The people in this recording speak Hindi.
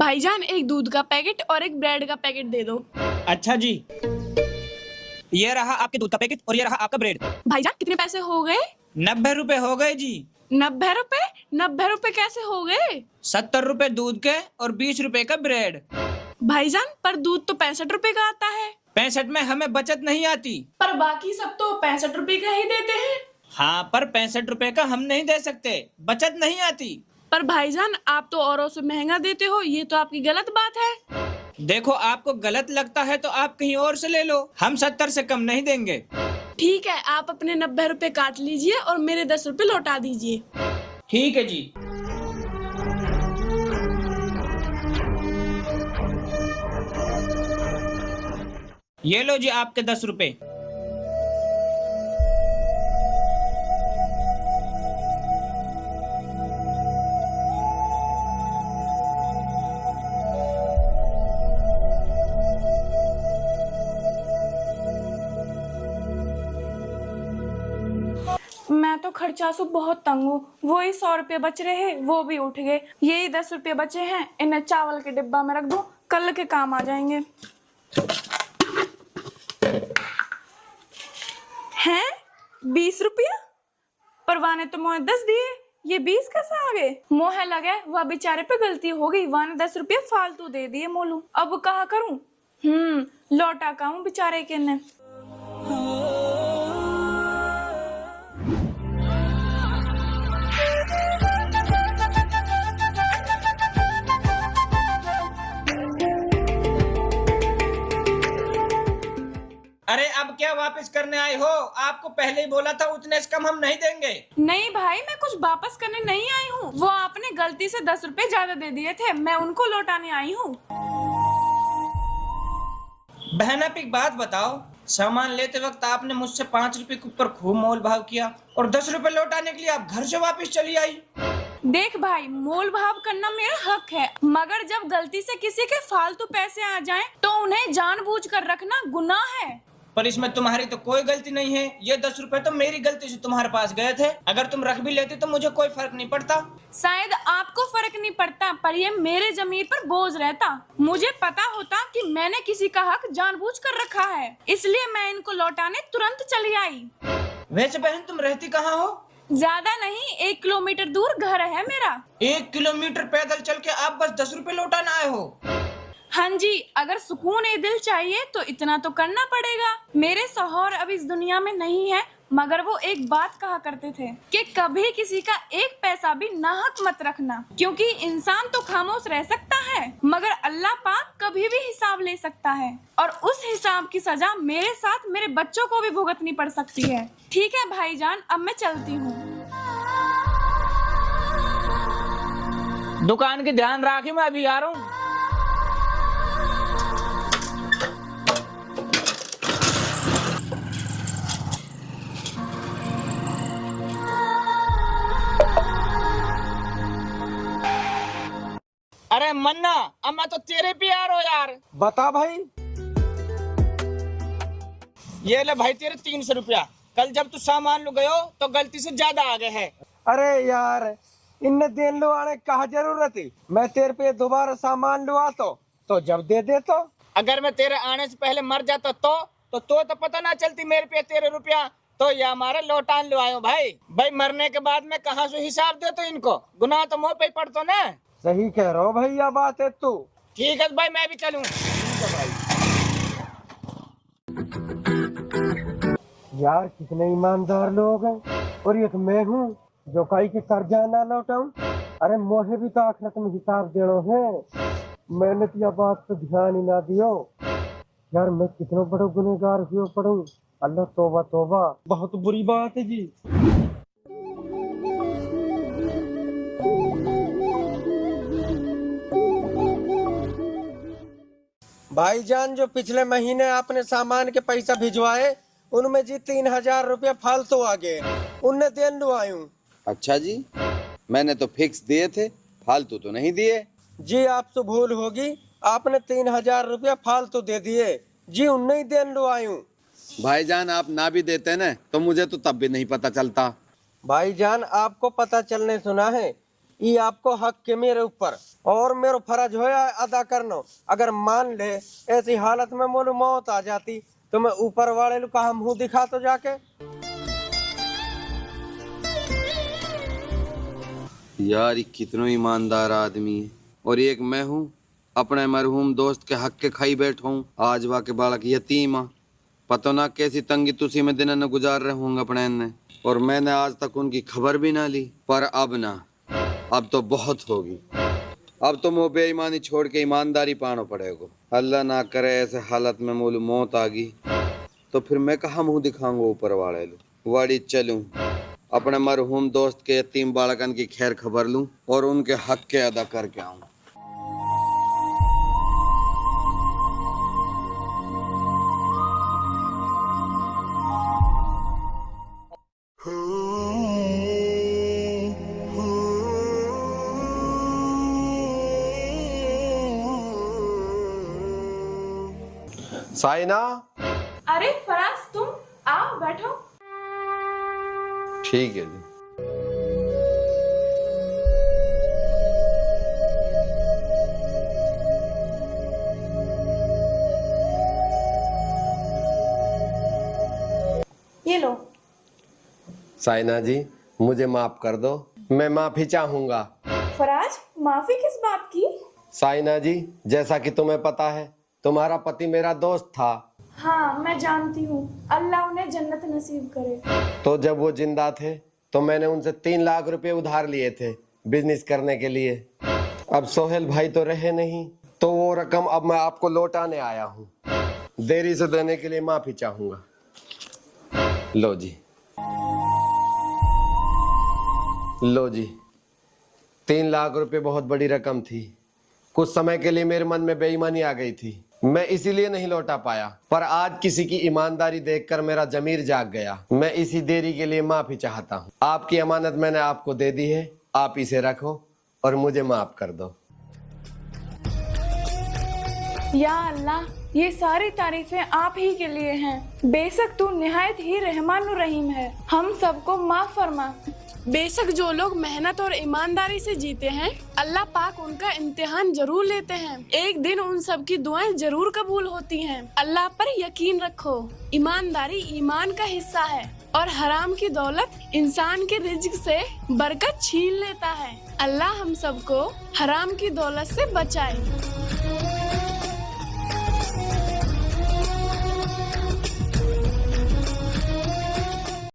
भाईजान एक दूध का पैकेट और एक ब्रेड का पैकेट दे दो। अच्छा जी, ये रहा आपके दूध का पैकेट और ये रहा आपका ब्रेड। भाईजान कितने पैसे हो गए? 90 रुपए हो गए जी। 90 रुपए? 90 रुपए कैसे हो गए? 70 रुपए दूध के और 20 रुपए का ब्रेड। भाईजान पर दूध तो 65 रुपए का आता है। 65 में हमें बचत नहीं आती। पर बाकी सब तो 65 रुपए का ही देते हैं। हाँ, पर 65 रुपए का हम नहीं दे सकते, बचत नहीं आती। पर भाईजान आप तो औरों से महंगा देते हो, ये तो आपकी गलत बात है। देखो, आपको गलत लगता है तो आप कहीं और से ले लो, हम 70 से कम नहीं देंगे। ठीक है, आप अपने 90 रुपए काट लीजिए और मेरे 10 रुपए लौटा दीजिए। ठीक है जी। ये लो जी आपके 10 रुपए। मैं तो खर्चा से बहुत तंग हूँ। वो ही 100 रुपये बच रहे हैं, वो भी उठ गए। यही 10 रुपये बचे हैं, इन्हें चावल के डिब्बा में रख दो, कल के काम आ जाएंगे। हैं 20 रुपया? परवाने तो मोहे 10 दिए, ये 20 कैसे आ गए? मोहे लगे वह बेचारे पे गलती हो गई, वाने 10 रुपया फालतू दे दिए मोलू। अब कहा करूं? लौटा कहूं बेचारे के ने। अरे अब क्या वापस करने आए हो? आपको पहले ही बोला था उतने से कम हम नहीं देंगे। नहीं भाई, मैं कुछ वापस करने नहीं आई हूँ। वो आपने गलती से 10 रुपए ज्यादा दे दिए थे, मैं उनको लौटाने आई हूँ। बहन, आप एक बात बताओ, सामान लेते वक्त आपने मुझसे 5 रुपए के ऊपर खूब मोल भाव किया और 10 रुपए लौटाने के लिए आप घर से वापस चली आई। देख भाई, मोल भाव करना मेरा हक है, मगर जब गलती से किसी के फालतू पैसे आ जाएं, तो उन्हें जानबूझकर रखना गुनाह है। पर इसमें तुम्हारी तो कोई गलती नहीं है। ये 10 रुपए तो मेरी गलती से तुम्हारे पास गए थे। अगर तुम रख भी लेते तो मुझे कोई फर्क नहीं पड़ता। शायद आपको फर्क नहीं पड़ता, पर ये मेरे जमीर पर बोझ रहता। मुझे पता होता कि मैंने किसी का हक जानबूझकर रखा है, इसलिए मैं इनको लौटाने तुरंत चली आई। वैसे बहन, तुम रहती कहाँ हो? ज्यादा नहीं, 1 किलोमीटर दूर घर है मेरा। 1 किलोमीटर पैदल चल के आप बस 10 रुपए लौटाना आए हो? हाँ जी, अगर सुकून ए दिल चाहिए तो इतना तो करना पड़ेगा। मेरे शौहर अब इस दुनिया में नहीं है, मगर वो एक बात कहा करते थे कि कभी किसी का एक पैसा भी नाहक मत रखना, क्योंकि इंसान तो खामोश रह सकता है, मगर अल्लाह पाक कभी भी हिसाब ले सकता है, और उस हिसाब की सजा मेरे साथ मेरे बच्चों को भी भुगतनी पड़ सकती है। ठीक है भाईजान, अब मैं चलती हूँ। दुकान की ध्यान रखी, मैं अभी आ रहा हूँ। अरे मन्ना, अब मैं तो तेरे पे आ रहा हूँ यार। बता भाई। ये ले भाई तेरे 300 रुपया। कल जब तू सामान लो गयो तो गलती से ज्यादा आ गए है। अरे यार, इन्ने दिन लो आने कहा जरूरत है? मैं तेरे पे दोबारा सामान लुआ तो जब दे दे तो। अगर मैं तेरे आने से पहले मर जाता तो पता ना चलती मेरे पे तेरे रुपया। तो ये हमारा लौटान लो आयो भाई मरने के बाद में कहाँ से हिसाब दे तो इनको? गुनाह तो मुँह पे पड़तो ना। सही कह रहा हो भैया, बात है तू। ठीक है भाई, मैं भी चलूं। यार कितने ईमानदार लोग हैं, और एक मैं हूँ जो कई के कर्जा ना लौटाऊं। अरे मोहे भी तो आखिरत में हिसाब देना है। मैंने तो यह बात तो ध्यान ही ना दियो। यार मैं कितना बड़ा गुनहगार हुआ पड़ूं। अल्लाह तौबा तौबा, बहुत बुरी बात है जी। भाईजान, जो पिछले महीने आपने सामान के पैसा भिजवाए, उनमें जी 3000 रुपया फालतू आ गए, उनने देन लुआयूं। अच्छा जी, मैंने तो फिक्स दिए थे, फालतू तो नहीं दिए। जी आपसे भूल होगी, आपने 3000 रुपया फालतू दे दिए जी, उनने ही देन लुआयूं। भाईजान, आप ना भी देते ना तो मुझे तो तब भी नहीं पता चलता। भाईजान, आपको पता चलने सुना है ये आपको हक के मेरे ऊपर और मेरा फर्ज होया अदा करना। अगर मान ले ऐसी हालत में मोर मौत आ जाती तो मैं ऊपर वाले का हम मुंह दिखा तो जाके। यार ये कितनो ईमानदार आदमी है और एक मैं हूँ अपने मरहूम दोस्त के हक के खाई बैठा हूँ। आज वाके बालक यतीम आ, पता ना कैसी तंगी तुसी में दिन न गुजार रहे होंगे अपने ने, और मैंने आज तक उनकी खबर भी ना ली। पर अब ना, अब तो बहुत होगी। अब तो मोह बेईमानी छोड़ के ईमानदारी पाना पड़ेगा। अल्लाह ना करे ऐसे हालत में मोलू मौत आ गई तो फिर मैं कहाँ मुंह दिखाऊंगा ऊपर वाले लो। वाड़ी चलूं अपने मरहूम दोस्त के यतीम बालकन की खैर खबर लूं और उनके हक के अदा करके आऊं। साइना। अरे फराज, तुम आओ बैठो। ठीक है जी। ये लो। साइना जी मुझे माफ कर दो, मैं माफी चाहूंगा। फराज, माफी किस बात की? साइना जी जैसा कि तुम्हें पता है तुम्हारा पति मेरा दोस्त था। हाँ मैं जानती हूँ, अल्लाह उन्हें जन्नत नसीब करे। तो जब वो जिंदा थे तो मैंने उनसे 3 लाख रुपए उधार लिए थे बिजनेस करने के लिए। अब सोहेल भाई तो रहे नहीं तो वो रकम अब मैं आपको लौटाने आया हूँ। देरी से देने के लिए माफी चाहूंगा। लो जी, लो जी। 3 लाख रुपए बहुत बड़ी रकम थी। कुछ समय के लिए मेरे मन में बेईमानी आ गई थी, मैं इसीलिए नहीं लौटा पाया। पर आज किसी की ईमानदारी देखकर मेरा जमीर जाग गया। मैं इसी देरी के लिए माफी चाहता हूँ। आपकी अमानत मैंने आपको दे दी है, आप इसे रखो और मुझे माफ कर दो। या अल्लाह, ये सारी तारीफें आप ही के लिए हैं। बेशक तू निहायत ही रहमानुर रहीम है, हम सबको माफ फरमा। बेशक जो लोग मेहनत और ईमानदारी से जीते हैं, अल्लाह पाक उनका इम्तिहान जरूर लेते हैं। एक दिन उन सब की दुआएं जरूर कबूल होती हैं। अल्लाह पर यकीन रखो, ईमानदारी ईमान का हिस्सा है और हराम की दौलत इंसान के रिज्क से बरकत छीन लेता है। अल्लाह हम सबको हराम की दौलत से बचाए।